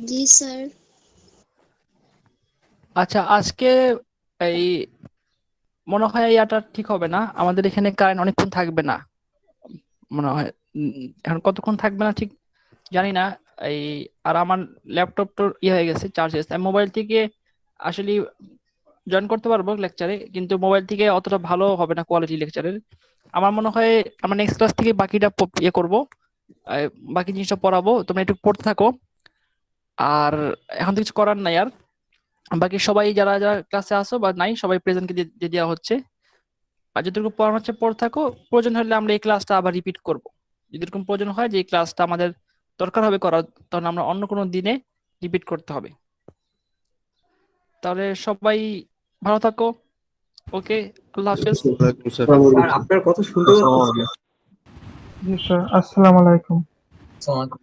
जी सर। আচ্ছা, আজকে এই মনে হয় ইয়াটা ঠিক হবে না, আমাদের এখানে কারেন্ট অনেকক্ষণ থাকবে না মনে হয়। এখন কতক্ষণ থাকবে না ঠিক জানি না। এই আর আমার ল্যাপটপ তো হয়ে গেছে, চার্জ হয়েছে, আমি মোবাইল থেকে আসলে জয়েন করতে পারবো লেকচারে, কিন্তু মোবাইল থেকে অতটা ভালো হবে না কোয়ালিটি লেকচারের। আমার মনে হয় আমরা নেক্সট ক্লাস থেকে বাকিটা করবো, বাকি জিনিসটা পড়াবো, তোমরা একটু পড়তে থাকো। আর এখন তো কিছু করার নাই আর, বাকি সবাই যারা যারা ক্লাসে আসো বা নাই সবাই প্রেজেন্টকে দিয়ে দেওয়া হচ্ছে। আর যতটুকু পড়ানো হচ্ছে পড়ে থাকো, প্রয়োজন হলে আমরা এই ক্লাসটা আবার রিপিট করব। যদি এরকম প্রয়োজন হয় যে এই ক্লাসটা আমাদের দরকার হবে করার, তখন আমরা অন্য কোনো দিনে রিপিট করতে হবে। তাহলে সবাই ভালো থাকো। ওকে, আল্লাহ হাফেজ। স্যার আপনার কথা শুনতে পাচ্ছি। জি স্যার, আসসালামু আলাইকুম। আসসালামু আলাইকুম।